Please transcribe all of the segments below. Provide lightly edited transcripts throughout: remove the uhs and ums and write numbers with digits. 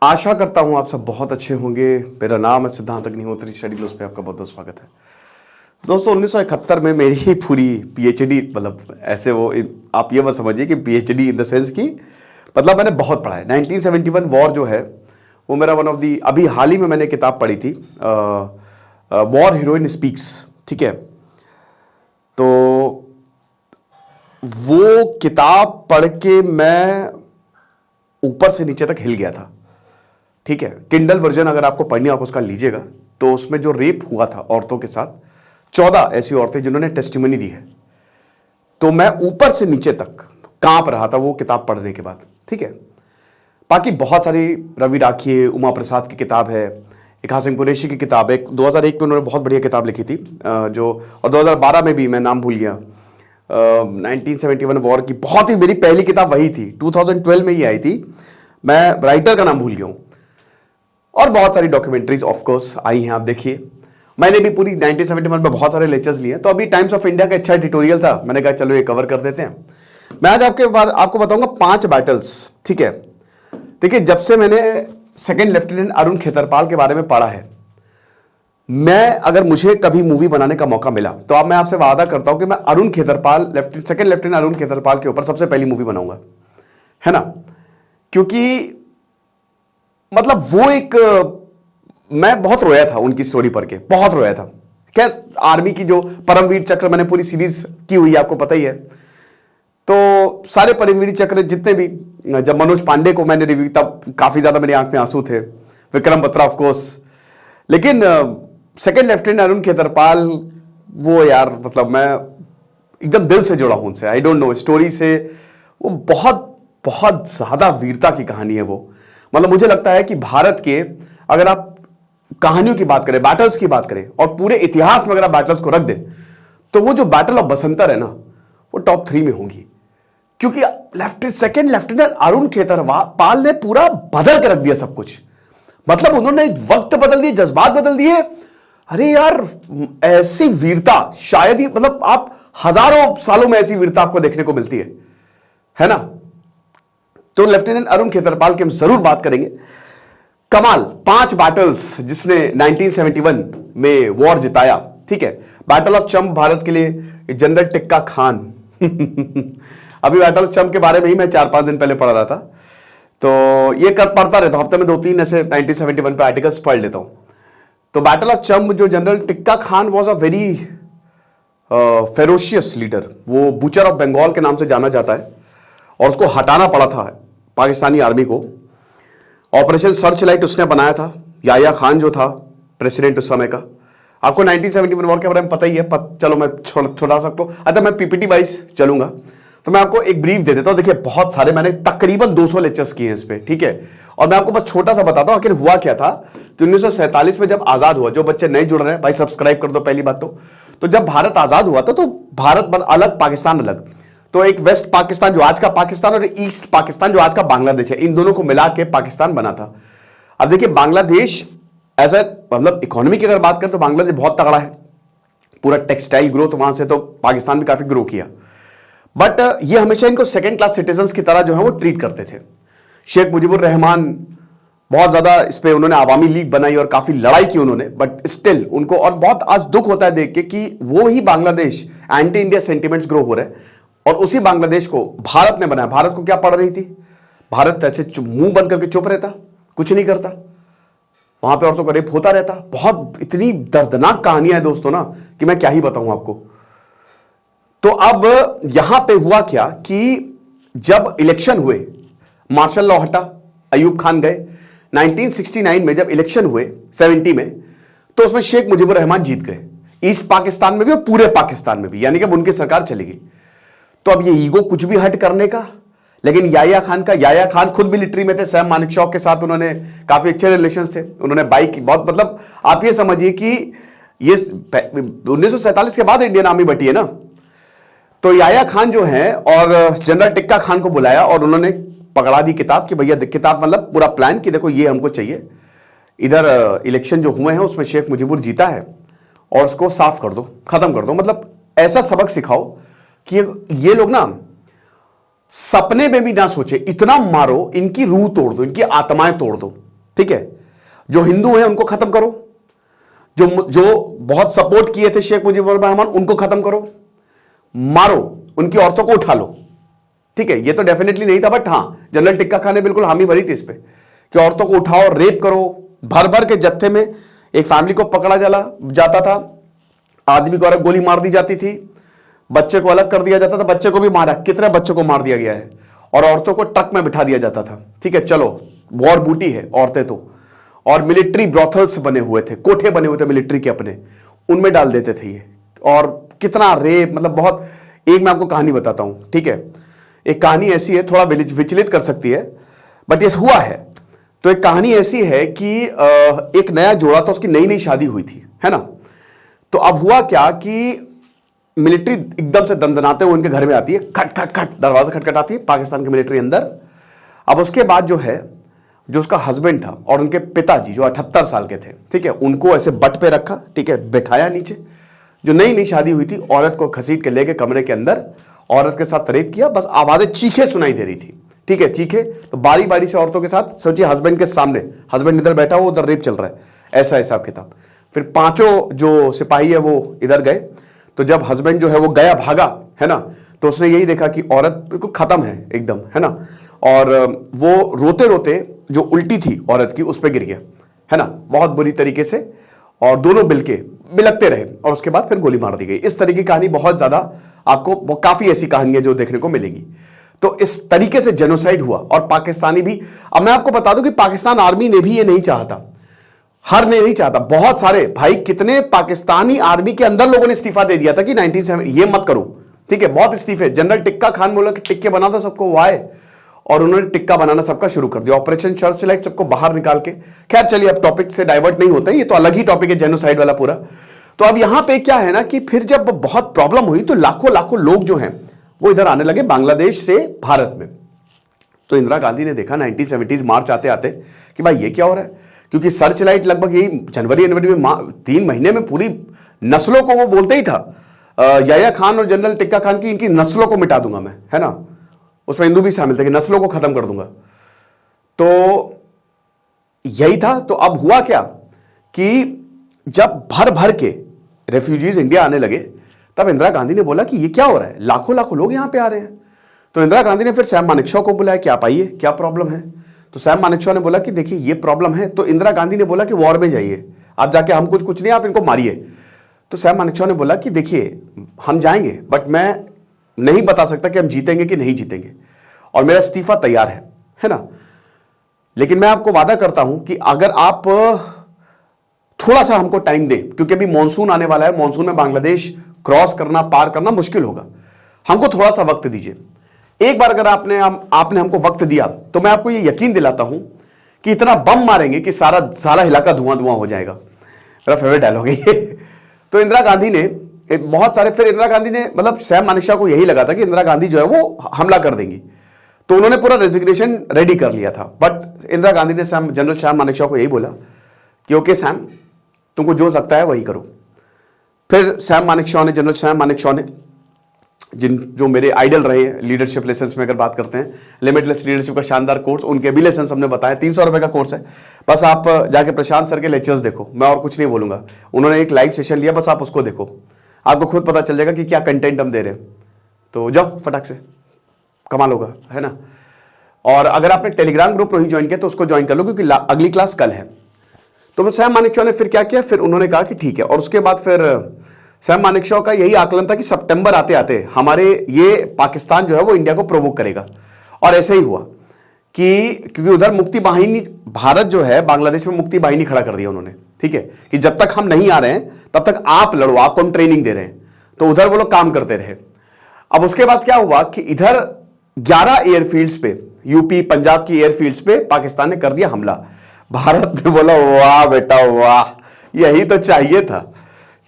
आशा करता हूं आप सब बहुत अच्छे होंगे। मेरा नाम है सिद्धांत अग्निहोत्री, स्टडी ग्लोस पे आपका बहुत बहुत स्वागत है। दोस्तों 1971 में मेरी ही पूरी पीएचडी, मतलब ऐसे वो आप ये मत समझिए कि पीएचडी इन द सेंस की, मतलब मैंने बहुत पढ़ा है। 1971 वॉर जो है वो मेरा वन ऑफ दी, अभी हाल ही में मैंने किताब पढ़ी थी, वॉर हीरोइन स्पीक्स, ठीक है। तो वो किताब पढ़ के मैं ऊपर से नीचे तक हिल गया था, ठीक है। किंडल वर्जन अगर आपको पढ़नी आप उसका लीजिएगा। तो उसमें जो रेप हुआ था औरतों के साथ, 14 ऐसी औरतें जिन्होंने टेस्टिमनी दी है, तो मैं ऊपर से नीचे तक कांप रहा था वो किताब पढ़ने के बाद, ठीक है। बाकी बहुत सारी रवि राखिए, उमा प्रसाद की किताब है, एक हासिम कुरैशी की किताब है, 2001 में उन्होंने बहुत बढ़िया किताब लिखी थी जो, और 2012 में भी मैं नाम भूल गया, 1971 वॉर की बहुत ही मेरी पहली किताब वही थी, 2012 में ही आई थी, मैं राइटर का नाम भूल गया हूं। और बहुत सारी डॉक्यूमेंट्रीज ऑफ कोर्स आई हैं, आप देखिए। मैंने भी पूरी 1971 में बहुत सारे लेक्चर्स लिए। तो अभी टाइम्स ऑफ इंडिया का अच्छा एडिटोरियल था, मैंने कहा चलो ये कवर कर देते हैं। मैं आज आपको बताऊंगा 5 बैटल्स, ठीक है। देखिए, जब से मैंने सेकंड लेफ्टिनेंट अरुण खेतरपाल के बारे में पढ़ा है, मैं अगर मुझे कभी मूवी बनाने का मौका मिला तो अब मैं आपसे वादा करता हूं कि मैं अरुण खेतरपाल, सेकंड लेफ्टिनेंट अरुण खेतरपाल के ऊपर सबसे पहली मूवी बनाऊंगा, है ना। क्योंकि मतलब वो एक, मैं बहुत रोया था उनकी स्टोरी पढ़ के, बहुत रोया था। क्या आर्मी की जो परमवीर चक्र, मैंने पूरी सीरीज की हुई है, आपको पता ही है। तो सारे परमवीर चक्र जितने भी, जब मनोज पांडे को मैंने रिव्यू, तब काफी ज्यादा मेरी आंख में आंसू थे, विक्रम बत्रा ऑफ कोर्स। लेकिन सेकंड लेफ्टिनेंट अरुण खेतरपाल, वो यार मतलब मैं एकदम दिल से जुड़ा हूं उनसे। आई डोंट नो, स्टोरी से वो बहुत बहुत ज्यादा वीरता की कहानी है वो। मतलब मुझे लगता है कि भारत के, अगर आप कहानियों की बात करें, बैटल्स की बात करें, और पूरे इतिहास में अगर आप बैटल्स को रख दें, तो वो जो बैटल ऑफ बसंतर है ना, वो टॉप 3 में होंगी। क्योंकि सेकंड लेफ्टिनेंट अरुण खेतरपाल ने पूरा बदल के रख दिया सब कुछ। मतलब उन्होंने वक्त बदल दिए, जज्बात बदल दिए। अरे यार, ऐसी वीरता शायद ही, मतलब आप हजारों सालों में ऐसी वीरता आपको देखने को मिलती है ना। तो लेफ्टिनेंट अरुण खेतरपाल की हम जरूर बात करेंगे। कमाल 5 बैटल्स जिसने 1971 में वॉर जिताया, ठीक है। बैटल ऑफ चंब भारत के लिए जनरल टिक्का खान अभी बैटल ऑफ चंब के बारे में ही मैं 4-5 दिन पहले पढ़ रहा था, तो ये पढ़ता रहता हूं, हफ्ते में 2-3 ऐसे 1971 पे आर्टिकल्स पढ़ लेता हूं। तो बैटल ऑफ चंब, जो general tikka Khan was a very ferocious leader, वो बूचर ऑफ बंगाल के नाम से जाना जाता है, और उसको हटाना पड़ा था पाकिस्तानी आर्मी को। ऑपरेशन सर्च लाइट उसने बनाया था। याया खान जो था प्रेसिडेंट उस समय का, आपको 1971 वॉर के बारे में पता ही है। चलो मैं थोड़ा सा, अच्छा मैं पीपीटी वाइज चलूंगा, तो मैं आपको एक ब्रीफ दे देता हूं। देखिए, बहुत सारे, मैंने तकरीबन 200 लेक्चर्स किए हैं इस पे, ठीक है। और मैं आपको बस छोटा सा बताता हूं आखिर हुआ क्या था कि 1947 में जब आजाद हुआ, जो बच्चे नए जुड़ रहे हैं भाई सब्सक्राइब कर दो पहली बात तो जब भारत आजाद हुआ था, तो भारत अलग, पाकिस्तान अलग। तो एक वेस्ट पाकिस्तान जो आज का पाकिस्तान, और ईस्ट पाकिस्तान जो आज का बांग्लादेश है, इन दोनों को मिला के पाकिस्तान बना था। अब देखिए, बांग्लादेश एज ए, मतलब इकोनॉमी की अगर बात करें तो बांग्लादेश बहुत तगड़ा है, पूरा टेक्सटाइल ग्रोथ वहां से, तो पाकिस्तान भी काफी ग्रो किया। बट ये हमेशा इनको सेकेंड क्लास सिटीजन्स की तरह जो है वो ट्रीट करते थे। शेख मुजीबुर रहमान बहुत ज्यादा इस पे, उन्होंने आवामी लीग बनाई और काफी लड़ाई की उन्होंने, बट स्टिल उनको, और बहुत आज दुख होता है देख के कि वो ही Bangladesh, anti India sentiments grow हो रहे हैं, और उसी बांग्लादेश को भारत ने बनाया। भारत को क्या पड़ रही थी? भारत ऐसे मुंह बंद करके चुप रहता, कुछ नहीं करता, वहां पे औरतों का रेप होता रहता। बहुत इतनी दर्दनाक कहानियां हैं दोस्तों ना, कि मैं क्या ही बताऊं आपको। तो अब यहां पे हुआ क्या कि जब इलेक्शन हुए, मार्शल लॉ हटा, अयूब खान गए। 1969 में जब इलेक्शन हुए 70 में, तो उसमें शेख मुजीबुर रहमान जीत गए, ईस्ट पाकिस्तान में भी और पूरे पाकिस्तान में भी, यानी कि उनकी सरकार चली गई। तो अब ये ईगो कुछ भी हट करने का, लेकिन याया खान खुद मिलिट्री में थे, सैम मानेकशॉ के साथ उन्होंने काफी अच्छे रिलेशंस थे। उन्होंने बाइक बहुत, मतलब आप ये समझिए कि ये 1947 के बाद इंडियन आर्मी बटी है ना। तो याया खान जो है, और जनरल टिक्का खान को बुलाया, और उन्होंने पकड़ा दी किताब कि भैया, किताब मतलब पूरा प्लान कि देखो ये हमको चाहिए, इधर इलेक्शन जो हुए हैं उसमें शेख मुजीबुर जीता है, और उसको साफ कर दो, खत्म कर दो। मतलब ऐसा सबक सिखाओ कि ये लोग ना सपने में भी ना सोचे, इतना मारो, इनकी रूह तोड़ दो, इनकी आत्माएं तोड़ दो। ठीक है, जो हिंदू हैं उनको खत्म करो, जो जो बहुत सपोर्ट किए थे शेख मुजीबुर रहमान उनको खत्म करो, मारो, उनकी औरतों को उठा लो। ठीक है, ये तो डेफिनेटली नहीं था, बट हां जनरल टिक्का खान ने बिल्कुल हामी भरी थी इस पे कि औरतों को उठाओ, रेप करो। भर भर के जत्थे में एक फैमिली को पकड़ा जाता था, आदमी को अलग गोली मार दी जाती थी, बच्चे को अलग कर दिया जाता था, बच्चे को भी मारा, कितने बच्चों को मार दिया गया है, और औरतों को ट्रक में बिठा दिया जाता था। ठीक है, चलो वॉर बूटी है औरतें तो, और मिलिट्री ब्रॉथल्स बने हुए थे, कोठे बने हुए थे मिलिट्री के अपने, उनमें डाल देते थे ये, और कितना रेप, मतलब बहुत। एक मैं आपको कहानी बताता हूं, ठीक है, एक कहानी ऐसी है, थोड़ा विचलित कर सकती है, बट ये हुआ है। तो एक कहानी ऐसी है कि एक नया जोड़ा था, उसकी नई नई शादी हुई थी, है ना। तो अब हुआ क्या कि मिलिट्री एकदम से दंदनाते हुए उनके घर में आती है, खट खट खट दरवाजा खटखटाती है, पाकिस्तान की मिलिट्री अंदर। अब उसके बाद जो है, जो उसका हस्बैंड था और उनके पिताजी जो 78 साल के थे, ठीक है, उनको ऐसे बट पे रखा, ठीक है, बैठाया नीचे। जो नई नई शादी हुई थी, औरत को घसीट के लेके कमरे के अंदर औरत के साथ रेप किया। बस आवाजें, चीखें सुनाई दे रही थी, ठीक है, चीखे। तो बारी बारी से औरतों के साथ, सोचिए हस्बैंड के सामने, हस्बैंड इधर बैठा हुआ, उधर रेप चल रहा है, ऐसा हिसाब किताब। फिर पांचों जो सिपाही है वो इधर गए। तो जब हस्बैंड जो है वो गया, भागा, है ना, तो उसने यही देखा कि औरत बिल्कुल खत्म है एकदम, है ना, और वो रोते रोते जो उल्टी थी औरत की उस पर गिर गया, है ना, बहुत बुरी तरीके से, और दोनों बिलकते रहे, और उसके बाद फिर गोली मार दी गई। इस तरीके की कहानी बहुत ज्यादा आपको, काफी ऐसी कहानियां जो देखने को मिलेंगी। तो इस तरीके से जेनोसाइड हुआ, और पाकिस्तानी भी, अब मैं आपको बता दूं कि पाकिस्तान आर्मी ने भी ये नहीं चाहता, हर ने नहीं चाहता, बहुत सारे भाई, कितने पाकिस्तानी आर्मी के अंदर लोगों ने इस्तीफा दे दिया था कि 1970 ये मत करो, ठीक है, बहुत इस्तीफे। जनरल टिक्का खान बोला कि टिक्के बना दो सबको, वो आए और उन्होंने टिक्का बनाना सबका शुरू कर दिया, ऑपरेशन सर्चलाइट, सबको बाहर निकाल के। खैर चलिए, अब टॉपिक से डाइवर्ट नहीं होते, ये तो अलग ही टॉपिक है जेनोसाइड वाला पूरा। तो अब यहां पे क्या है ना कि फिर जब बहुत प्रॉब्लम हुई तो लाखों लाखों लोग जो हैं वो इधर आने लगे, बांग्लादेश से भारत में। तो इंदिरा गांधी ने देखा 1970s मार्च आते आते कि भाई ये क्या हो रहा है, क्योंकि सर्च लाइट लगभग यही जनवरी में 3 महीने में पूरी नस्लों को, वो बोलते ही था याया खान और जनरल टिक्का खान की, इनकी नस्लों को मिटा दूंगा मैं, है ना, उसमें हिंदू भी शामिल थे कि नस्लों को खत्म कर दूंगा। तो यही था। तो अब हुआ क्या कि जब भर भर के रेफ्यूजीज इंडिया आने लगे, तब इंदिरा गांधी ने बोला कि ये क्या हो रहा है, लाखों लाखों लोग यहां पे आ रहे हैं। तो इंदिरा गांधी ने फिर सैम मानेकशॉ को बुलाया कि आप आइए, क्या प्रॉब्लम है। तो सैम मानेकशॉ ने बोला कि देखिए ये प्रॉब्लम है। तो इंदिरा गांधी ने बोला कि वॉर में जाइए आप, जाके हम कुछ नहीं, आप इनको मारिए। तो सैम मानेकशॉ ने बोला कि देखिए हम जाएंगे, बट मैं नहीं बता सकता कि हम जीतेंगे कि नहीं जीतेंगे, और मेरा इस्तीफा तैयार है ना, लेकिन मैं आपको वादा करता हूं कि अगर आप थोड़ा सा हमको टाइम दें, क्योंकि अभी मॉनसून आने वाला है, मॉनसून में बांग्लादेश क्रॉस करना, पार करना मुश्किल होगा, हमको थोड़ा सा वक्त दीजिए। एक बार अगर आपने हमको वक्त दिया तो मैं आपको ये यकीन दिलाता हूं कि इतना बम मारेंगे कि सारा इलाका धुआं धुआं हो जाएगा। मेरा फेवरेट डायलॉग है ये। तो इंदिरा गांधी ने बहुत सारे, फिर इंदिरा गांधी ने, मतलब सैम मानेकशॉ को यही लगा था कि इंदिरा गांधी जो है वो हमला कर देंगी, तो उन्होंने पूरा रेजिग्नेशन रेडी कर लिया था। बट इंदिरा गांधी ने जनरल सैम मानेकशॉ को यही बोला कि ओके सैम, तुमको जो लगता है वही करो। फिर जनरल सैम मानेकशॉ ने, जो मेरे आइडल रहे लीडरशिप लेसन्स में अगर बात करते हैं, लिमिटलेस लीडरशिप का शानदार कोर्स, उनके भी लेसन हमने बताया, 300 रुपए का कोर्स है। बस आप जाके प्रशांत सर के लेक्चर्स देखो, मैं और कुछ नहीं बोलूंगा। उन्होंने एक लाइव सेशन लिया, बस आप उसको देखो, आपको खुद पता चल जाएगा कि क्या कंटेंट हम दे रहे हैं। तो जाओ फटाक से, कमाल होगा, है ना। और अगर आपने टेलीग्राम ग्रुप नहीं ज्वाइन किया तो उसको ज्वाइन कर लो, क्योंकि अगली क्लास कल है। तो सैम मानेकशॉ ने फिर क्या किया, फिर उन्होंने कहा कि ठीक है। और उसके बाद फिर सैम मानेकशॉ का यही आकलन था कि सितंबर आते आते हमारे ये पाकिस्तान जो है वो इंडिया को प्रोवोक करेगा। और ऐसे ही हुआ कि क्योंकि उधर मुक्ति वाहिनी, भारत जो है बांग्लादेश में मुक्ति वाहिनी खड़ा कर दिया उन्होंने, ठीक है, कि जब तक हम नहीं आ रहे हैं तब तक आप लड़ो, आपको हम ट्रेनिंग दे रहे हैं। तो उधर वो लोग काम करते रहे। अब उसके बाद क्या हुआ कि इधर 11 एयरफील्ड्स पे, यूपी पंजाब की एयरफील्ड्स पे पाकिस्तान ने कर दिया हमला। भारत ने बोला वाह बेटा वाह, यही तो चाहिए था,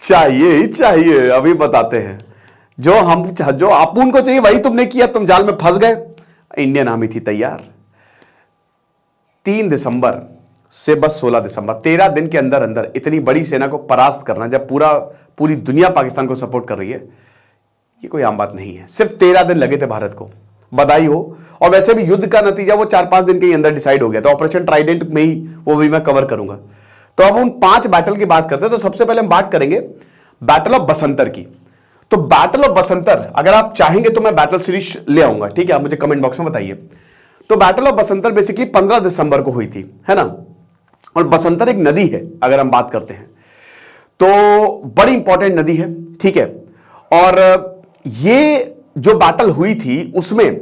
चाहिए ही चाहिए, अभी बताते हैं। जो अपुन को चाहिए वही तुमने किया, तुम जाल में फंस गए। इंडियन आर्मी थी तैयार। 3 दिसंबर से बस 16 दिसंबर, 13 दिन के अंदर अंदर इतनी बड़ी सेना को परास्त करना, जब पूरी दुनिया पाकिस्तान को सपोर्ट कर रही है, ये कोई आम बात नहीं है। सिर्फ 13 दिन लगे थे भारत को, बधाई हो। और वैसे भी युद्ध का नतीजा वो 4-5 दिन के अंदर डिसाइड हो गया, तो ऑपरेशन ट्राइडेंट में ही वो भी मैं कवर करूंगा। तो अब उन 5 बैटल की बात करते हैं। तो सबसे पहले हम बात करेंगे बैटल ऑफ बसंतर की। तो बैटल ऑफ बसंतर, अगर आप चाहेंगे तो मैं बैटल सीरीज ले आऊंगा, ठीक है, आप मुझे कमेंट बॉक्स में बताइए। तो बैटल ऑफ बसंतर बेसिकली 15 दिसंबर को हुई थी, है ना। और बसंतर एक नदी है, अगर हम बात करते हैं तो बड़ी इंपॉर्टेंट नदी है, ठीक है। और ये जो बैटल हुई थी उसमें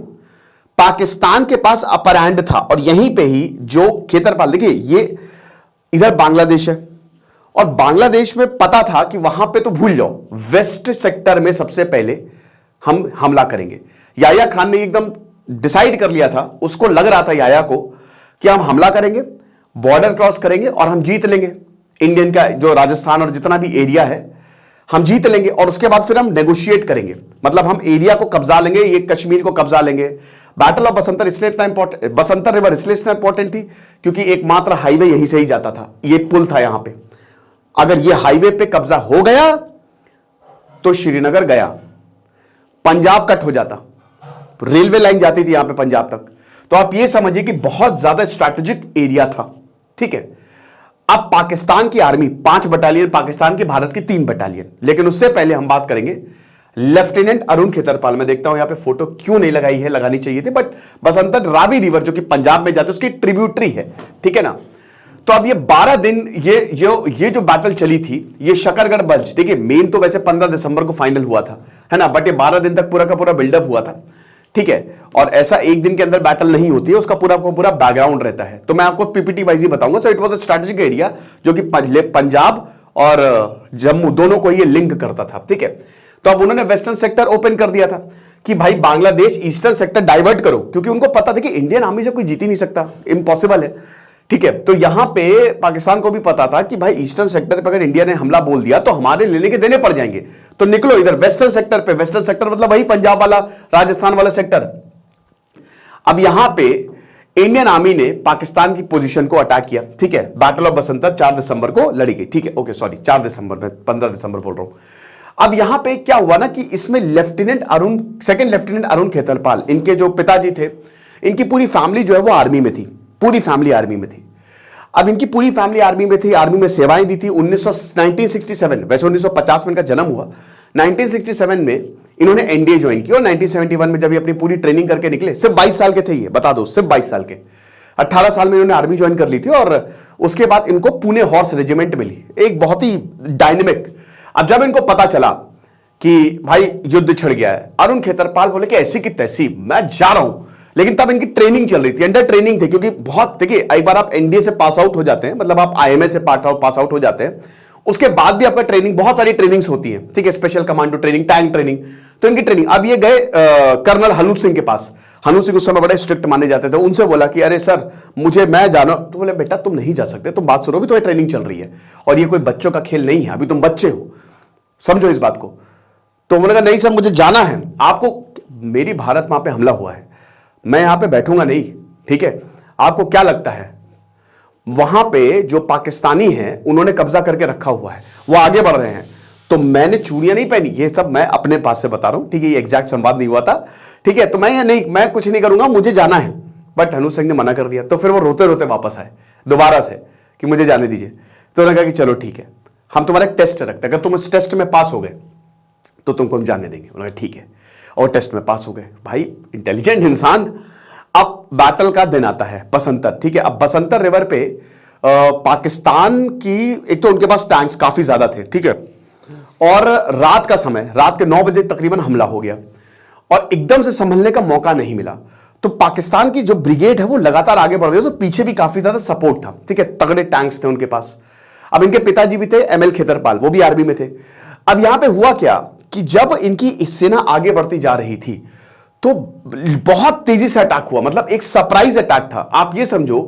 पाकिस्तान के पास अपर हैंड था, और यहीं पे ही जो खेतरपाल, देखिए ये इधर बांग्लादेश है, और बांग्लादेश में पता था कि वहां पे तो भूल जाओ, वेस्ट सेक्टर में सबसे पहले हम हमला करेंगे। याया खान ने एकदम डिसाइड कर लिया था, उसको लग रहा था याया को कि हम हमला करेंगे, बॉर्डर क्रॉस करेंगे और हम जीत लेंगे इंडियन का जो राजस्थान और जितना भी एरिया है हम जीत लेंगे, और उसके बाद फिर हम नेगोशिएट करेंगे, मतलब हम एरिया को कब्जा लेंगे, ये कश्मीर को कब्जा लेंगे। बैटल ऑफ बसंतर इसलिए इतना इंपॉर्टेंट, बसंतर रिवर इसलिए इतना इंपॉर्टेंट थी क्योंकि एकमात्र हाईवे यहीं से ही जाता था, ये पुल था यहां पे। अगर ये हाईवे पे कब्जा हो गया तो श्रीनगर गया, पंजाब कट हो जाता, रेलवे लाइन जाती थी यहां पे पंजाब तक। तो आप ये समझिए कि बहुत ज्यादा स्ट्रैटेजिक एरिया था, ठीक है। अब पाकिस्तान की आर्मी 5 बटालियन, पाकिस्तान की, भारत की 3 बटालियन। लेकिन उससे पहले हम बात करेंगे लेफ्टिनेंट अरुण खेतरपाल। मैं देखता हूं यहां पे फोटो क्यों नहीं लगाई है, लगानी चाहिए थी, बट बसंतर रावी रिवर जो कि पंजाब में जाती है उसकी ट्रिब्यूटरी है, ठीक है ना। तो अब ये 12 दिन ये जो बैटल चली थी, ये शकरगढ़ बल्च, देखिए मेन तो वैसे 15 दिसंबर को फाइनल हुआ था, है ना, बट ये 12 दिन तक पूरा का पूरा बिल्डअप हुआ था, ठीक है। और ऐसा एक दिन के अंदर बैटल नहीं होती है, उसका पूरा का पूरा बैकग्राउंड रहता है। तो मैं आपको पीपीटी वाइज ही बताऊंगा। So it was a strategic area जो कि पंजाब और जम्मू दोनों को ये लिंक करता था, ठीक है। तो अब उन्होंने वेस्टर्न सेक्टर ओपन कर दिया था कि भाई बांग्लादेश ईस्टर्न सेक्टर डाइवर्ट करो, क्योंकि उनको पता था कि इंडियन आर्मी से कोई जीत ही नहीं सकता, इम्पॉसिबल है, ठीक है। तो यहां पे पाकिस्तान को भी पता था कि भाई ईस्टर्न सेक्टर पर अगर इंडिया ने हमला बोल दिया तो हमारे लेने के देने पड़ जाएंगे, तो निकलो इधर वेस्टर्न सेक्टर पे। वेस्टर्न सेक्टर मतलब वही पंजाब वाला, राजस्थान वाला सेक्टर। अब यहां पे इंडियन आर्मी ने पाकिस्तान की पोजीशन को अटैक किया, ठीक है। बैटल ऑफ बसंतर 4 दिसंबर को लड़ी गई, ठीक है, ओके सॉरी 4 दिसंबर में, 15 दिसंबर बोल रहा हूं। अब यहां पे क्या हुआ ना कि इसमें सेकंड लेफ्टिनेंट अरुण खेतरपाल, इनके जो पिताजी थे, इनकी पूरी फैमिली जो है वो आर्मी में थी, पूरी फैमिली आर्मी में थी। अब इनकी पूरी फैमिली आर्मी में थी, आर्मी में सेवाएं दी थी। 1967, वैसे 1950 में इनका जन्म हुआ, 1967 में इन्होंने एनडीए ज्वाइन किया, और 1971 में जब ये अपनी पूरी ट्रेनिंग करके निकले, सिर्फ 22 साल के थे ये, बता दो, सिर्फ 22 साल के। 18 साल में इन्होंने आर्मी ज्वाइन कर ली थी, और उसके बाद इनको पुणे हॉर्स रेजिमेंट मिली, एक बहुत ही डायनेमिक। अब जब इनको पता चला कि भाई युद्ध छिड़ गया है, अरुण खेतरपाल बोले कि ऐसी की तैसी मैं जा रहा हूं। लेकिन तब इनकी ट्रेनिंग चल रही थी, अंडर ट्रेनिंग थे, क्योंकि बहुत, देखिए एक बार आप एनडीए से पास आउट हो जाते हैं, मतलब आप आईएमए से पास आउट हो जाते हैं, उसके बाद भी आपका ट्रेनिंग, बहुत सारी ट्रेनिंग्स होती है, ठीक है, special commando training, tank training. तो इनकी ट्रेनिंग, अब ये गए कर्नल हनू सिंह के पास। हनू सिंह उस समय बड़े स्ट्रिक्ट माने जाते थे, उनसे बोला कि अरे सर मैं जाना, तो बोले बेटा तुम नहीं जा सकते, तुम बात सुनो, भी तुम्हारी ट्रेनिंग चल रही है और ये कोई बच्चों का खेल नहीं है, अभी तुम बच्चे हो, समझो इस बात को। तो उन्होंने कहा नहीं सर मुझे जाना है, आपको, मेरी भारत मां पे हमला हुआ है, मैं यहां पे बैठूंगा नहीं, ठीक है। आपको क्या लगता है वहां पे जो पाकिस्तानी हैं उन्होंने कब्जा करके रखा हुआ है, वो आगे बढ़ रहे हैं, तो मैंने चूड़ियां नहीं पहनी, ये सब मैं अपने पास से बता रहा हूं, ठीक है, ये एग्जैक्ट संवाद नहीं हुआ था, ठीक है। तो मैं कुछ नहीं करूंगा, मुझे जाना है, बट हनु सिंह ने मना कर दिया। तो फिर वो रोते रोते वापस आए दोबारा से कि मुझे जाने दीजिए। तो उन्होंने कहा कि चलो ठीक है, हम तुम्हारा टेस्ट रखते हैं, अगर तुम उस टेस्ट में पास हो गए तो तुमको हम जाने देंगे। उन्होंने कहा ठीक है, और टेस्ट में पास हो गए, भाई इंटेलिजेंट इंसान। अब बैटल का दिन आता है बसंतर, ठीक है। अब बसंतर रिवर पे पाकिस्तान की, एक तो उनके पास टैंक्स काफी ज्यादा थे, ठीक है, और रात का समय, रात के 9 बजे तकरीबन हमला हो गया, और एकदम से संभलने का मौका नहीं मिला। तो पाकिस्तान की जो ब्रिगेड है वो लगातार आगे बढ़ रही है, तो पीछे भी काफी ज्यादा सपोर्ट था, ठीक है, तगड़े टैंक्स थे उनके पास। अब इनके पिताजी भी थे एमएल खेतरपाल, वो भी आर्मी में थे। अब यहां पे हुआ क्या कि जब इनकी सेना आगे बढ़ती जा रही थी तो बहुत तेजी से अटैक हुआ, मतलब एक सरप्राइज अटैक था। आप ये समझो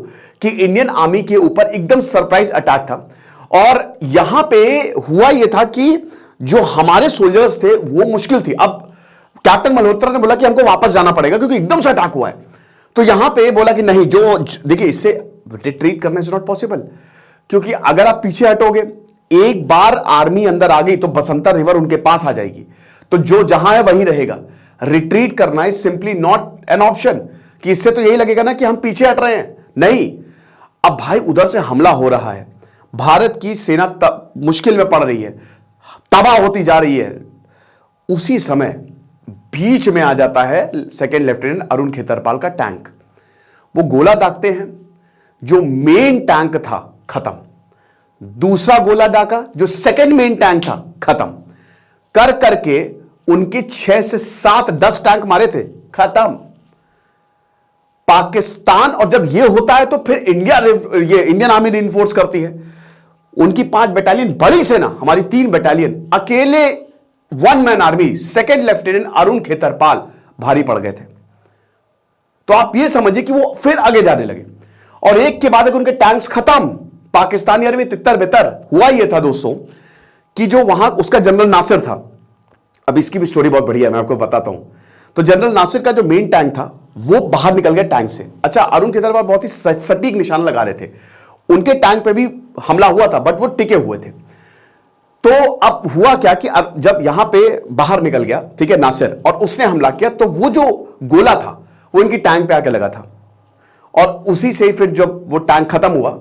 कि इंडियन आर्मी के ऊपर एकदम सरप्राइज अटैक था, और यहां पे हुआ यह था कि जो हमारे सोल्जर्स थे वो मुश्किल थी। अब कैप्टन मल्होत्रा ने बोला कि हमको वापस जाना पड़ेगा क्योंकि एकदम से अटैक हुआ है। तो यहां पे बोला कि नहीं, जो देखिए इससे रिट्रीट करना इज नॉट पॉसिबल, क्योंकि अगर आप पीछे हटोगे, एक बार आर्मी अंदर आ गई तो बसंतर रिवर उनके पास आ जाएगी, तो जो जहां है वहीं रहेगा। रिट्रीट करना is simply not an option, कि इससे तो यही लगेगा ना कि हम पीछे हट रहे हैं। नहीं, अब भाई उधर से हमला हो रहा है, भारत की सेना मुश्किल में पड़ रही है, तबाह होती जा रही है। उसी समय बीच में आ जाता है सेकंड लेफ्टिनेंट अरुण खेतरपाल का टैंक। वो गोला दागते हैं, जो मेन टैंक था खत्म। दूसरा गोला दागा, जो सेकंड मेन टैंक था खत्म। कर करके उनके 6 से 7 10 टैंक मारे थे, खत्म। पाकिस्तान, और जब यह होता है तो फिर ये इंडियन आर्मी रिइंफोर्स करती है। उनकी 5 बटालियन, बड़ी सेना, हमारी 3 बटालियन, अकेले 1 man army second lieutenant Arun Khetarpal भारी पड़ गए थे। तो आप ये समझिए कि वो फिर आगे जाने लगे, और एक के बाद एक उनके टैंक्स खत्म। पाकिस्तानी आर्मी तितर बितर। हुआ यह था दोस्तों कि जो वहां उसका जनरल नासिर था, अब इसकी भी स्टोरी बहुत बढ़िया है, मैं आपको बताता हूं। तो जनरल नासिर का जो मेन टैंक था वो बाहर निकल गया टैंक से। अच्छा, अरुण खेतरपाल बहुत ही सटीक निशाना लगा रहे थे, उनके टैंक पे भी हमला हुआ था, बट वो टिके हुए थे। तो अब हुआ क्या कि जब यहां पे बाहर निकल गया, ठीक है, नासिर, और उसने हमला किया, तो वो जो गोला था वो इनकी टैंक पे आके लगा था, और उसी से फिर जब वो टैंक खत्म हुआ,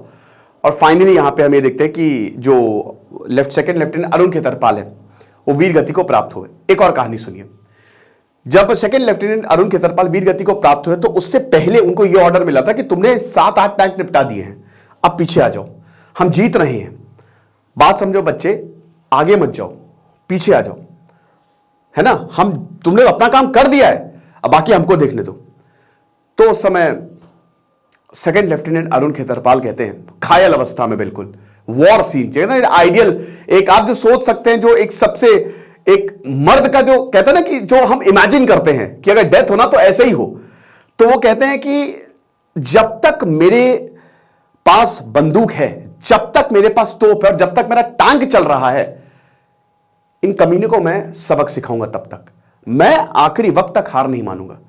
और फाइनली यहां पे हम ये देखते हैं कि जो सेकंड लेफ्टिनेंट अरुण खेतरपाल है वो वीर गति को प्राप्त हुए। एक और कहानी सुनिए। जब सेकंड लेफ्टिनेंट अरुण खेतरपाल वीर गति को प्राप्त हुए, तो उससे पहले उनको यह ऑर्डर मिला था कि तुमने 7-8 टैंक निपटा दिए हैं, अब पीछे आ जाओ, हम जीत रहे हैं। बात समझो बच्चे, आगे मत जाओ, पीछे आ जाओ, है ना, तुमने अपना काम कर दिया है, अब बाकी हमको देखने दो। तो उस समय सेकंड लेफ्टिनेंट अरुण खेतरपाल कहते हैं, घायल अवस्था में, बिल्कुल वॉर सीन चाहिए ना, आइडियल, एक आप जो सोच सकते हैं, जो एक सबसे एक मर्द का जो कहते हैं ना कि जो हम इमेजिन करते हैं कि अगर डेथ होना तो ऐसे ही हो। तो वो कहते हैं कि जब तक मेरे पास बंदूक है, जब तक मेरे पास तोप है, और जब तक मेरा टैंक चल रहा है, इन कमीने को मैं सबक सिखाऊंगा, तब तक मैं आखिरी वक्त तक हार नहीं मानूंगा।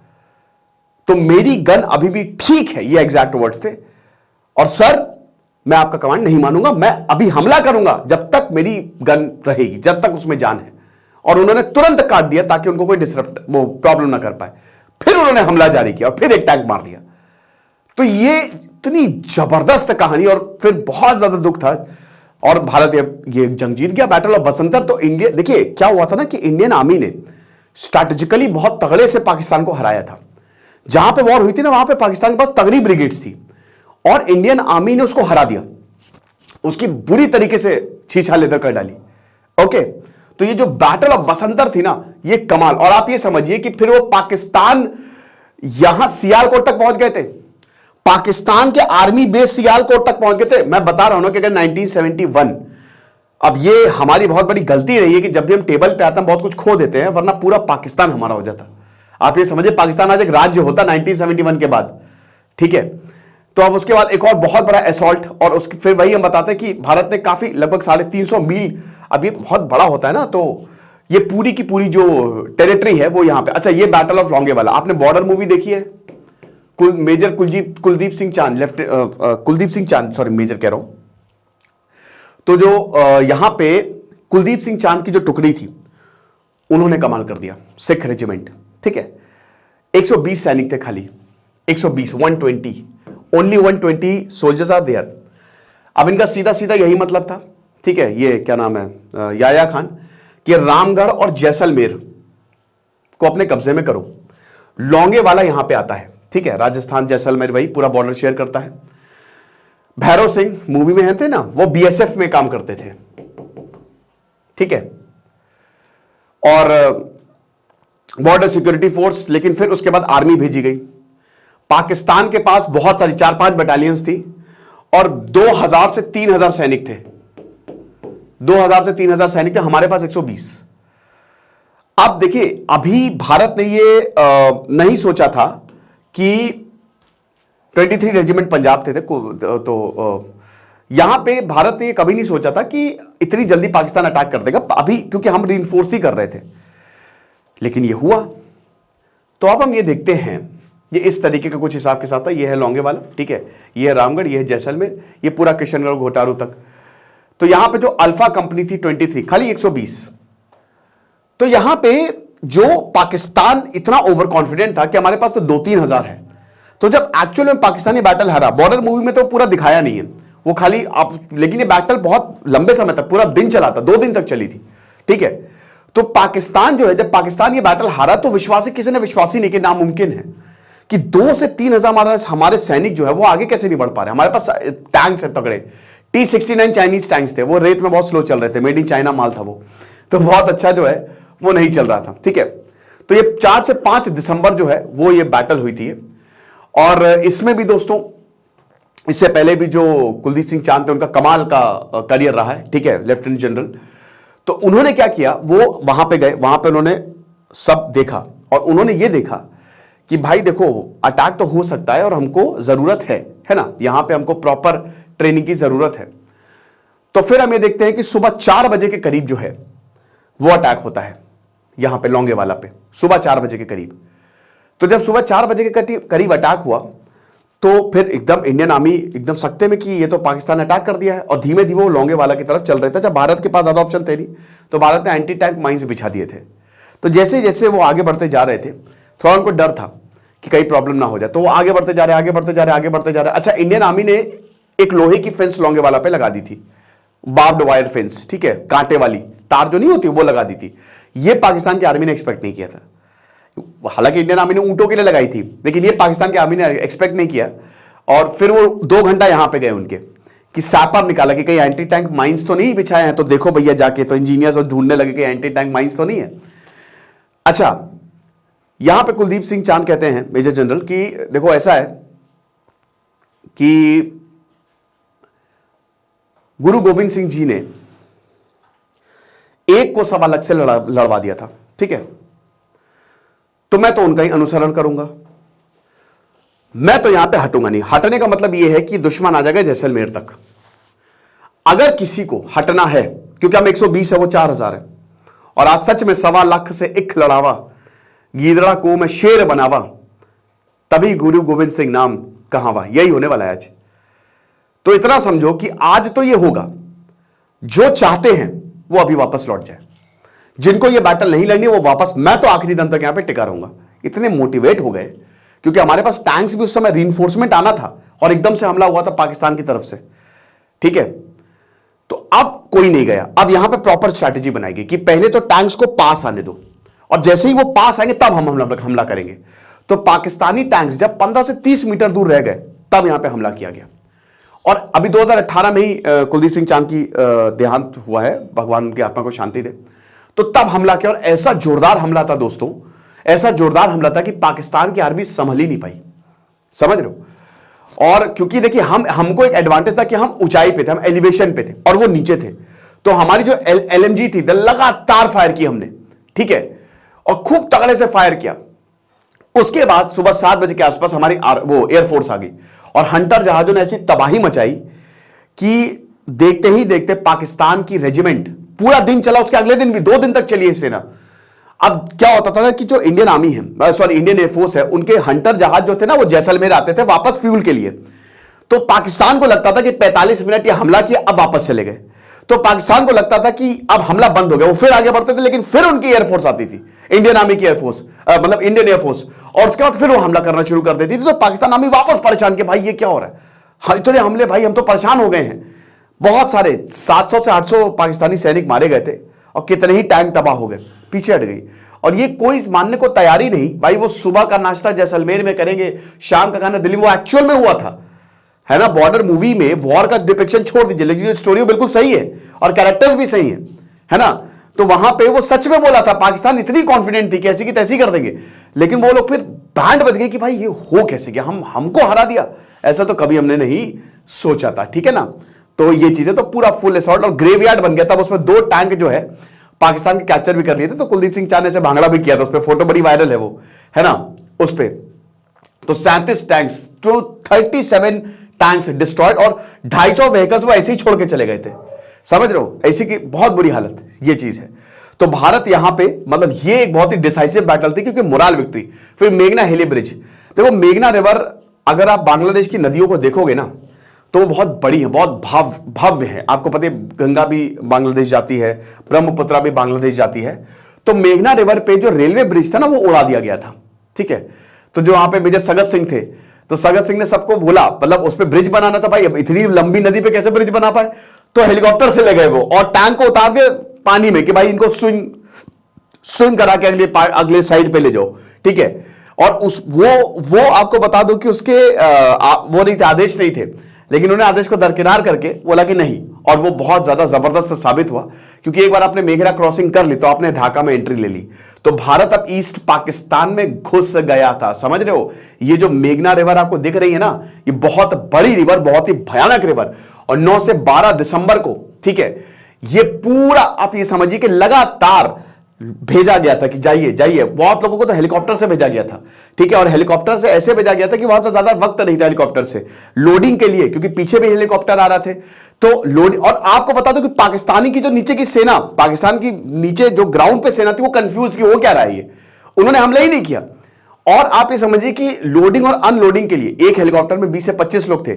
तो मेरी गन अभी भी ठीक है, ये एग्जैक्ट वर्ड्स थे। और सर, मैं आपका कमांड नहीं मानूंगा, मैं अभी हमला करूंगा जब तक मेरी गन रहेगी, जब तक उसमें जान है। और उन्होंने तुरंत काट दिया ताकि उनको कोई वो प्रॉब्लम ना कर पाए। फिर उन्होंने हमला जारी किया और फिर एक टैंक मार दिया। तो ये इतनी जबरदस्त कहानी, और फिर बहुत ज्यादा दुख था, और भारत ये जंग जीत गया, बैटल ऑफ बसंतर। तो इंडिया, देखिए क्या हुआ था ना कि इंडियन आर्मी ने स्ट्रैटेजिकली बहुत तगड़े से पाकिस्तान को हराया था। जहां पे वॉर हुई थी ना, वहां पे पाकिस्तान के पास तगड़ी ब्रिगेड्स थी, और इंडियन आर्मी ने उसको हरा दिया, उसकी बुरी तरीके से छीछा लेदर कर डाली। ओके, तो ये जो बैटल ऑफ बसंतर थी ना, ये कमाल। और आप ये समझिए कि फिर वो पाकिस्तान यहां सियालकोट तक पहुंच गए थे, पाकिस्तान के आर्मी बेस सियालकोट तक पहुंच गए थे। मैं बता रहा हूं ना कि अगर 1971, अब ये हमारी बहुत बड़ी गलती रही है कि जब भी हम टेबल पे आते हैं बहुत कुछ खो देते हैं, वरना पूरा पाकिस्तान हमारा हो जाता। आप ये समझिए, पाकिस्तान आज एक राज्य होता 1971 के बाद, ठीक है। तो अब उसके बाद एक और बहुत बड़ा असॉल्ट, और उसके फिर वही हम बताते हैं कि भारत ने काफी लगभग 350 मील, अब ये बहुत बड़ा होता है ना, तो ये पूरी की पूरी जो टेरिटरी है वो यहां पे। अच्छा, ये बैटल ऑफ लोंगेवाला, आपने बॉर्डर मूवी देखी है? मेजर कुलदीप सिंह चांद, कुलदीप सिंह चांद, सॉरी मेजर कह रहा हूं। तो जो यहां पे कुलदीप सिंह चांद की जो टुकड़ी थी, उन्होंने कमाल कर दिया, सिख रेजिमेंट, ठीक है। 120 सैनिक थे खाली, 120, 120, ओनली 120 सोल्जर्स आर देयर। अब इनका सीधा सीधा यही मतलब था, ठीक है, ये क्या नाम है, याया खान, कि रामगढ़ और जैसलमेर को अपने कब्जे में करो। लोंगेवाला यहां पे आता है, ठीक है, राजस्थान जैसलमेर वही पूरा बॉर्डर शेयर करता है। भैरव सिंह मूवी में थे ना, वो बीएसएफ में काम करते थे, ठीक है, और बॉर्डर सिक्योरिटी फोर्स। लेकिन फिर उसके बाद आर्मी भेजी गई। पाकिस्तान के पास बहुत सारी 4-5 बटालियंस थी, और 2000 से 3000 सैनिक थे, 2000 से 3000 सैनिक थे, हमारे पास 120। अब देखिए, अभी भारत ने ये नहीं सोचा था कि 23 रेजिमेंट पंजाब थे, तो यहां पे भारत ने ये कभी नहीं सोचा था कि इतनी जल्दी पाकिस्तान अटैक कर देगा, अभी क्योंकि हम रीइंफोर्स ही कर रहे थे, लेकिन ये हुआ। तो अब हम ये देखते हैं, ये इस तरीके का कुछ हिसाब के साथ था। ये है लोंगेवाला, ठीक है, ये है रामगढ़, ये है जैसलमेर, ये पूरा किशनगढ़ घोटारू तक। तो यहां पे जो अल्फा कंपनी थी 23, खाली 120। तो यहां पे जो पाकिस्तान इतना ओवर कॉन्फिडेंट था कि हमारे पास तो 2-3 हजार है, तो जब एक्चुअल में पाकिस्तानी बैटल हारा, बॉर्डर मूवी में तो पूरा दिखाया नहीं है, वो खाली आप, लेकिन ये बैटल बहुत लंबे समय तक, पूरा दिन चला था, 2 दिन तक चली थी, ठीक है। तो पाकिस्तान जो है, जब पाकिस्तान ये बैटल हारा तो विश्वास ही किसी ने विश्वास ही नहीं कि नामुमकिन है कि 2 से 3 हजार हमारे सैनिक जो है वो आगे कैसे नहीं बढ़ पा रहे। हमारे पास टैंक्स है तगड़े, T-69 चाइनीज टैंक्स थे, वो रेत में बहुत स्लो चल रहे थे, मेड इन चाइना माल था वो, तो बहुत अच्छा जो है वो नहीं चल रहा था, ठीक है। तो ये 4 से 5 दिसंबर जो है वो ये बैटल हुई थी। और इसमें भी दोस्तों, इससे पहले भी जो कुलदीप सिंह चांद थे, उनका कमाल का करियर रहा है, ठीक है, लेफ्टिनेंट जनरल। तो उन्होंने क्या किया, वो वहां पे गए, वहां पे उन्होंने सब देखा और उन्होंने ये देखा कि भाई देखो अटैक तो हो सकता है और हमको जरूरत है ना, यहां पे हमको प्रॉपर ट्रेनिंग की जरूरत है। तो फिर हम ये देखते हैं कि सुबह 4 बजे के करीब जो है वो अटैक होता है यहां पे लोंगेवाला पे, सुबह 4 बजे के करीब। तो जब सुबह 4 बजे के करीब अटैक हुआ तो फिर एकदम इंडियन आर्मी एकदम सकते में कि ये तो पाकिस्तान अटैक कर दिया है, और धीमे धीमे वो लोंगेवाला की तरफ चल रहे थे। जब भारत के पास ज्यादा ऑप्शन थे नहीं, तो भारत ने एंटी टैंक माइंस बिछा दिए थे। तो जैसे जैसे वो आगे बढ़ते जा रहे थे, थोड़ा उनको डर था कि कहीं प्रॉब्लम ना हो जाए, तो वो आगे बढ़ते जा रहे, आगे बढ़ते जा रहे, आगे बढ़ते जा रहे। अच्छा, इंडियन आर्मी ने एक लोहे की फेंस लोंगेवाला पे लगा दी थी, बार्ब्ड वायर फेंस, ठीक है, कांटे वाली तार जो नहीं होती वो लगा दी थी। ये पाकिस्तान की आर्मी ने एक्सपेक्ट नहीं किया था। हालांकि इंडियन आर्मी ने ऊंटों के लिए लगाई थी, लेकिन ये पाकिस्तान की आर्मी ने एक्सपेक्ट नहीं किया। और फिर वो 2 घंटा यहां पे गए उनके कि सैपर निकाला कि कहीं एंटी टैंक माइंस तो नहीं बिछाए हैं, तो देखो भैया जाके, तो इंजीनियर्स और ढूंढने लगे कि एंटी टैंक माइंस तो नहीं है। अच्छा, यहां पे कुलदीप सिंह चांद कहते हैं मेजर जनरल कि देखो ऐसा है कि गुरु गोविंद सिंह जी ने एक को सवा लाख से लड़वा दिया था, ठीक है, तो मैं तो उनका ही अनुसरण करूंगा, मैं तो यहां पे हटूंगा नहीं। हटने का मतलब यह है कि दुश्मन आ जाएगा जैसलमेर तक। अगर किसी को हटना है, क्योंकि हम 120 है, वो 4000 है, और आज सच में 1.25 लाख से इख लड़ावा, गीदड़ा को मैं शेर बनावा, तभी गुरु गोविंद सिंह नाम कहावा, यही होने वाला है आज। तो इतना समझो कि आज तो ये होगा, जो चाहते हैं वो अभी वापस लौट जाए, जिनको ये बैटल नहीं लड़नी वो वापस, मैं तो आखिरी दम तक यहां पे टिका रहूंगा। इतने मोटिवेट हो गए क्योंकि हमारे पास टैंक्स भी उस समय रीइंफोर्समेंट आना था और एकदम से हमला हुआ था पाकिस्तान की तरफ से, ठीक है। तो अब कोई नहीं गया, अब यहां पे प्रॉपर स्ट्रैटेजी बनाएगी कि पहले तो टैंक्स को पास आने दो, और जैसे ही वो पास आएंगे तब हम हमला करेंगे। तो पाकिस्तानी टैंक्स जब 15 से 30 मीटर दूर रह गए तब यहां पे हमला किया गया। और अभी 2018 में ही कुलदीप सिंह चांद की देहांत हुआ है, भगवान उनकी आत्मा को शांति दे, तो तब हमला किया। और ऐसा जोरदार हमला था दोस्तों, ऐसा जोरदार हमला था कि पाकिस्तान की आर्मी संभल ही नहीं पाई, समझ रहे हो। और क्योंकि देखिए हमको एक एडवांटेज था कि हम ऊंचाई पे थे, हम एलिवेशन पे थे और वो नीचे थे, तो हमारी जो LMG थी लगातार फायर की हमने, ठीक है, और खूब तगड़े से फायर किया। उसके बाद सुबह 7 बजे के आसपास हमारी वो एयरफोर्स आ गई और हंटर जहाजों ने ऐसी तबाही मचाई कि देखते ही देखते पाकिस्तान की रेजिमेंट पूरा दिन चला, उसके अगले दिन भी 2 दिन तक चली सेना। अब क्या होता था कि जो इंडियन आर्मी है, सॉरी इंडियन एयरफोर्स है, उनके हंटर जहाज जो थे ना वो जैसलमेर आते थे वापस फ्यूल के लिए। तो पाकिस्तान को लगता था कि 45 मिनट ये हमला किया, अब वापस चले गए। तो पाकिस्तान को लगता था कि अब हमला बंद हो गया, वो फिर आगे बढ़ते थे, लेकिन फिर उनकी एयरफोर्स आती थी, इंडियन आर्मी की एयरफोर्स, मतलब इंडियन एयरफोर्स, और उसके बाद फिर वो हमला करना शुरू कर देती थी। तो पाकिस्तान आर्मी वापस परेशान कि भाई ये क्या हो रहा है, इतने हमले, भाई हम तो परेशान हो गए हैं। बहुत सारे 700 से 800 पाकिस्तानी सैनिक मारे गए थे और कितने ही टैंक तबाह हो गए, पीछे हट गई। और ये कोई मानने को तैयार ही नहीं, भाई वो सुबह का नाश्ता जैसलमेर में करेंगे, शाम का खाना दिल्ली, वो एक्चुअल में हुआ था, है ना। बॉर्डर मूवी में वॉर का डिपिक्शन छोड़ दीजिए, लेकिन स्टोरी बिल्कुल सही है और कैरेक्टर्स भी सही है ना। तो वहां पे वो सच में बोला था, पाकिस्तान इतनी कॉन्फिडेंट थी कि ऐसी की तैसी कर देंगे, लेकिन वो लोग फिर बैंड बज गए कि भाई ये हो कैसे गया, हमको हरा दिया, ऐसा तो कभी हमने नहीं सोचा था, ठीक है ना। तो ये चीजें तो पूरा फुल असॉल्ट और ग्रेवयार्ड बन गया था। उसमें 2 टैंक जो है पाकिस्तान के कैप्चर भी कर लिए थे, तो कुलदीप सिंह चांद ने से भांगड़ा भी किया था, उस पर फोटो बड़ी वायरल है वो, है ना, उस पर। तो 37 टैंक्स, तो 37 टैंक्स डिस्ट्रॉयड और 250 व्हीकल्स वो ऐसे ही छोड़ के चले गए थे, समझ रहे हो, ऐसी की बहुत बुरी हालत, ये चीज है। तो भारत यहां पे मतलब ये एक बहुत ही डिसाइसिव बैटल थी, क्योंकि मोरल विक्ट्री। फिर मेघना हेली ब्रिज, देखो मेघना रिवर अगर आप बांग्लादेश की नदियों को देखोगे ना तो वो बहुत बड़ी है, बहुत भव्य है। आपको पता है गंगा भी बांग्लादेश जाती है, ब्रह्मपुत्रा भी बांग्लादेश जाती है। तो मेघना रिवर पे जो रेलवे ब्रिज था ना वो उड़ा दिया गया था, ठीक है। तो जो वहां पे मेजर सगत सिंह थे, तो सगत सिंह ने सबको बोला, मतलब उस पर ब्रिज बनाना था भाई, अब इतनी लंबी नदी पे कैसे ब्रिज बना पाए, तो हेलीकॉप्टर से ले गए वो और टैंक को उतार दिया पानी में कि भाई इनको स्विम करा के अगले साइड पे ले जाओ, ठीक है। और वो आपको बता दो कि उसके वो नहीं थे, आदेश नहीं थे, लेकिन उन्होंने आदेश को दरकिनार करके बोला कि नहीं, और वो बहुत ज्यादा जबरदस्त साबित हुआ, क्योंकि एक बार आपने मेघना क्रॉसिंग कर ली तो आपने ढाका में एंट्री ले ली, तो भारत अब ईस्ट पाकिस्तान में घुस गया था, समझ रहे हो। ये जो मेघना रिवर आपको दिख रही है ना, ये बहुत बड़ी रिवर, बहुत ही भयानक रिवर, और 9 से 12 दिसंबर को, ठीक है, ये पूरा आप ये समझिए कि लगातार भेजा गया था कि जाइए जाइए। बहुत लोगों को तो हेलीकॉप्टर से भेजा गया था, ठीक है, और हेलीकॉप्टर से ऐसे भेजा गया था कि वहां से ज्यादा वक्त नहीं था हेलीकॉप्टर से लोडिंग के लिए, क्योंकि पीछे भी हेलीकॉप्टर आ रहे थे, तो लोडिंग। और आपको बता दो कि पाकिस्तानी की जो नीचे की सेना, पाकिस्तान की नीचे जो ग्राउंड पे सेना थी, वो कंफ्यूज की हो क्या रहा है ये, उन्होंने हमला ही नहीं किया। और आप ये समझिए कि लोडिंग और अनलोडिंग के लिए एक हेलीकॉप्टर में 20 से 25 लोग थे,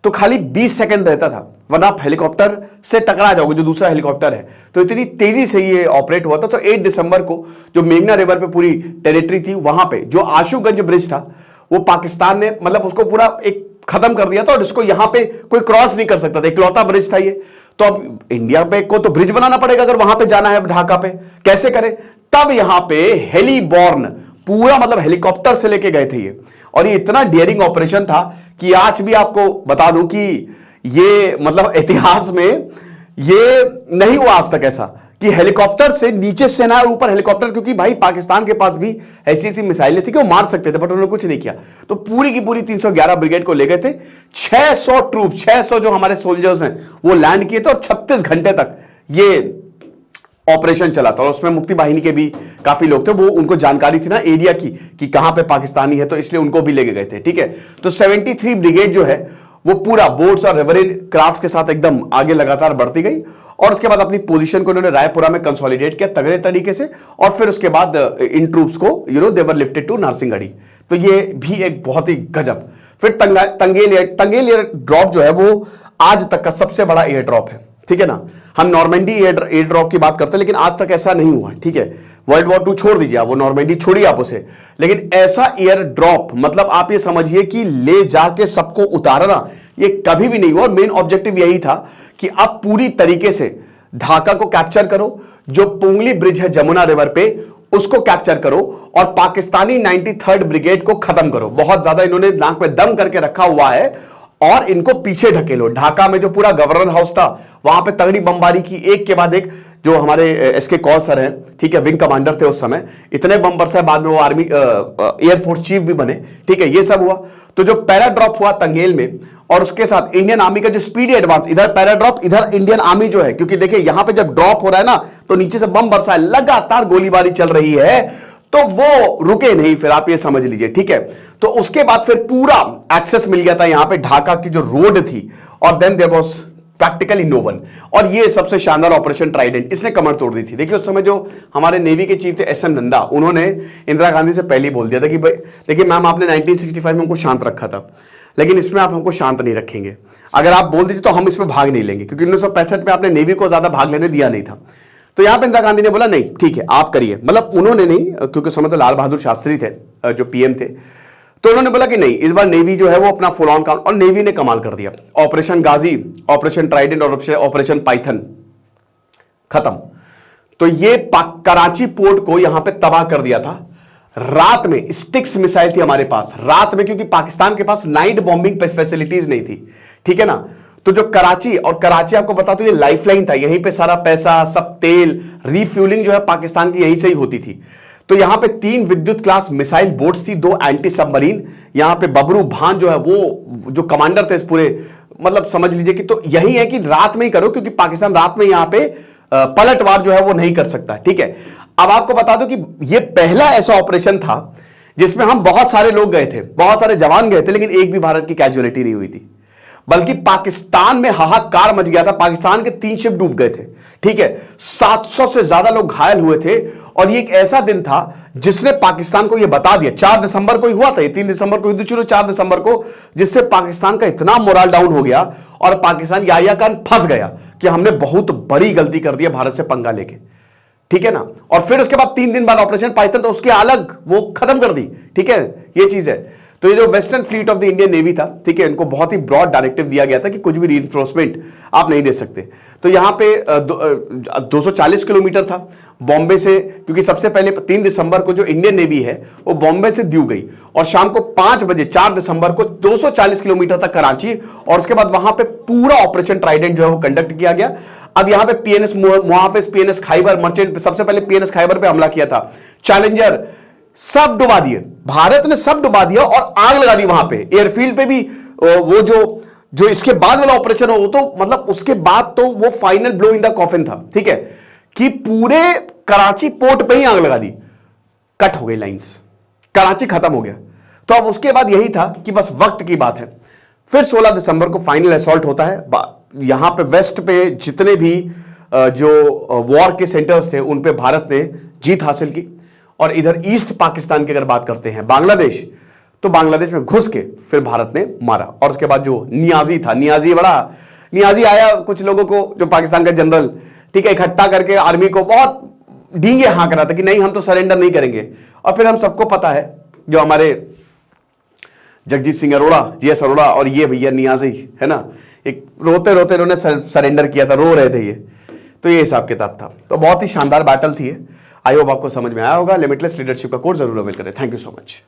तो खाली 20 सेकंड रहता था, वरना आप हेलीकॉप्टर से टकरा जाओगे जो दूसरा हेलीकॉप्टर है। तो इतनी तेजी से ये ऑपरेट हुआ था। तो 8 दिसंबर को जो मेघना रिवर पे पूरी टेरिटरी थी, वहां पे जो आशुगंज ब्रिज था, वो पाकिस्तान ने मतलब उसको पूरा एक खत्म कर दिया था, और इसको यहां पे कोई क्रॉस नहीं कर सकता था, इकलौता ब्रिज था ये। तो अब इंडिया पे को तो ब्रिज बनाना पड़ेगा अगर वहां पे जाना है ढाका पे, कैसे करें। तब यहां पे हेलीबॉर्न पूरा मतलब हेलीकॉप्टर से लेके गए थे ये, और ये इतना डेयरिंग ऑपरेशन था कि आज भी आपको बता दूं कि ये मतलब इतिहास में ये नहीं हुआ आज तक ऐसा कि हेलीकॉप्टर से नीचे सेना और ऊपर हेलीकॉप्टर, क्योंकि भाई पाकिस्तान के पास भी ऐसी ऐसी मिसाइलें थी कि वो मार सकते थे, बट उन्होंने कुछ नहीं किया। तो पूरी की पूरी 311 ब्रिगेड को ले गए थे, 600 ट्रूप, 600 जो हमारे सोल्जर्स हैं वो लैंड किए थे, और 36 घंटे तक ये ऑपरेशन चला था। और उसमें मुक्ति वाहिनी के भी काफी लोग थे, वो उनको जानकारी थी ना एरिया की कि कहां पे पाकिस्तानी है, तो इसलिए उनको भी लेके गए थे, ठीक है। तो 73 ब्रिगेड जो है वो पूरा बोट्स और रिवरइन क्राफ्ट्स के साथ एकदम आगे लगातार बढ़ती गई, और उसके बाद अपनी पोजीशन को उन्होंने रायपुरा में कंसोलिडेट किया तगड़े तरीके से, और फिर उसके बाद इन ट्रूप्स को दे वर लिफ्टेड टू नारसिंगढ़ी। तो ये भी एक बहुत ही गजब। फिर तंगेल एयर ड्रॉप जो है वो आज तक का सबसे बड़ा एयर ड्रॉप है, ठीक है ना। हम नॉर्मेंडी एयर ड्रॉप की बात करते हैं, लेकिन आज तक ऐसा नहीं हुआ, ठीक है। वर्ल्ड वॉर 2 छोड़ दीजिए आप, वो नॉर्मेंडी छोड़िए आप उसे, लेकिन ऐसा एयर ड्रॉप मतलब आप ये समझिए कि ले जाके सबको उतारना, ये कभी भी नहीं हुआ। मेन ऑब्जेक्टिव यही था कि आप पूरी तरीके से ढाका को कैप्चर करो, जो पुंगली ब्रिज है जमुना रिवर पे उसको कैप्चर करो, और पाकिस्तानी 93rd ब्रिगेड को खत्म करो। बहुत ज्यादा इन्होंने नाक में दम करके रखा हुआ है, और इनको पीछे ढकेलो। ढाका में जो पूरा गवर्नर हाउस था, वहां पे तगड़ी बमबारी की, एक के बाद एक। जो हमारे एसके कौल सर हैं, ठीक है, विंग कमांडर थे उस समय, इतने बम बरसाए, बाद में वो आर्मी एयरफोर्स चीफ भी बने, ठीक है, ये सब हुआ। तो जो पैराड्रॉप हुआ तंगेल में, और उसके साथ इंडियन आर्मी का जो स्पीडी एडवांस, इधर पैराड्रॉप इधर इंडियन आर्मी जो है, क्योंकि देखिए यहां पे जब ड्रॉप हो रहा है ना, तो नीचे से बम बरसाए, लगातार गोलीबारी चल रही है, तो वो रुके नहीं, फिर आप ये समझ लीजिए, ठीक है। तो उसके बाद फिर पूरा एक्सेस मिल गया था यहां पे ढाका की जो रोड थी, और then there was practically no one. और ये सबसे शानदार ऑपरेशन ट्राइडेंट, इसने कमर तोड़ दी थी। देखिए उस समय जो हमारे नेवी के चीफ थे एस.एम. नंदा, उन्होंने इंदिरा गांधी से पहले ही बोल दिया था कि भाई देखिए मैम, आपने 1965 में हमको शांत रखा था, लेकिन इसमें आप हमको शांत नहीं रखेंगे। अगर आप बोल दीजिए तो हम इसमें भाग नहीं लेंगे, क्योंकि 1965 में आपने नेवी को ज्यादा भाग लेने दिया नहीं था। तो यहां पे इंदिरा गांधी ने बोला नहीं ठीक है आप करिए, मतलब उन्होंने नहीं, क्योंकि उस समय तो लाल बहादुर शास्त्री थे जो पीएम थे, तो उन्होंने बोला कि नहीं, इस बार नेवी जो है वो अपना फुल ऑन काम, और नेवी ने कमाल कर दिया। ऑपरेशन गाजी, ऑपरेशन ट्राइडेंट और ऑपरेशन पाइथन खत्म। तो ये कराची पोर्ट को यहां पे तबाह कर दिया था। रात में स्टिक्स मिसाइल थी हमारे पास, रात में, क्योंकि पाकिस्तान के पास नाइट बॉम्बिंग फैसिलिटीज नहीं थी, ठीक है ना। तो जो कराची, और कराची आपको बता दो ये लाइफलाइन था, यहीं पे सारा पैसा, सब तेल, रिफ्यूलिंग जो है पाकिस्तान की यहीं से ही होती थी। तो यहां पे 3 विद्युत क्लास मिसाइल बोट्स थी, 2 एंटी सबमरीन। यहां पे बबरू भान जो है वो जो कमांडर थे इस पूरे, मतलब समझ लीजिए कि, तो यही है कि रात में ही करो, क्योंकि पाकिस्तान रात में यहां पे पलटवार जो है वो नहीं कर सकता, ठीक है। अब आपको बता दो कि ये पहला ऐसा ऑपरेशन था जिसमें हम बहुत सारे लोग गए थे, बहुत सारे जवान गए थे, लेकिन एक भी भारत की कैजुअलिटी नहीं हुई थी, बल्कि पाकिस्तान में हाहाकार मच गया था। पाकिस्तान के 3 शिप डूब गए थे, ठीक है, 700 से ज्यादा लोग घायल हुए थे। और ये एक ऐसा दिन था जिसने पाकिस्तान को यह बता दिया, 4 दिसंबर को ही हुआ था, ये 3 दिसंबर को युद्ध शुरू, 4 दिसंबर को, जिससे पाकिस्तान का इतना मोरल डाउन हो गया, और पाकिस्तान याहिया खान फंस गया कि हमने बहुत बड़ी गलती कर दी भारत से पंगा लेके। ठीक है ना। और फिर उसके बाद 3 दिन बाद ऑपरेशन पाइथन, तो उसके अलग वो खत्म कर दी, ठीक है, ये चीज है। तो ये जो western fleet of the Indian navy था, ठीक है, इनको बहुत ही ब्रॉड डायरेक्टिव दिया गया था कि कुछ भी रीइंफोर्समेंट आप नहीं दे सकते। तो यहां पे 240 किलोमीटर था बॉम्बे से, क्योंकि सबसे पहले 3 दिसंबर को जो इंडियन नेवी है वो बॉम्बे से दीव गई, और शाम को 5 बजे 4 दिसंबर को 240 किलोमीटर तक कराची, और उसके बाद वहां पे पूरा ऑपरेशन ट्राइडेंट जो है वो कंडक्ट किया गया। अब यहां पे पीएनएस मुहाफिज, पीएनएस खैबर मर्चेंट, सबसे पहले पीएनएस खैबर पे हमला किया था, चैलेंजर, सब डुबा दिए, भारत ने सब डुबा दिया और आग लगा दी वहां पे। एयरफील्ड पे भी वो जो इसके बाद वाला ऑपरेशन हो, तो मतलब उसके बाद तो वो final blow in the coffin था, ठीक है, कि पूरे कराची पोर्ट पे ही आग लगा दी, कट हो गई लाइंस, कराची खत्म हो गया। तो अब उसके बाद यही था कि बस वक्त की बात है। फिर 16 दिसंबर को फाइनल असॉल्ट होता है। यहां पे वेस्ट पे जितने भी जो वॉर के सेंटर्स थे उन पे भारत ने जीत हासिल की। और इधर ईस्ट पाकिस्तान की अगर बात करते हैं, बांग्लादेश, तो बांग्लादेश में घुस के फिर भारत ने मारा। और उसके बाद जो नियाजी था, नियाजी आया, कुछ लोगों को, जो पाकिस्तान का जनरल, ठीक है, इकट्ठा करके आर्मी को बहुत डींगे हाँक रहा था कि नहीं हम तो सरेंडर नहीं करेंगे। और फिर हम सबको पता है जो हमारे जगजीत सिंह अरोड़ा, जीएस अरोड़ा और ये भैया नियाजी है ना, एक रोते रोते उन्होंने सरेंडर किया था, रो रहे थे ये। तो ये हिसाब किताब था। तो बहुत ही शानदार बैटल थी। आई होप आपको समझ में आया होगा। लिमिटलेस लीडरशिप का कोर्स जरूर अवेल करें। Thank you so much.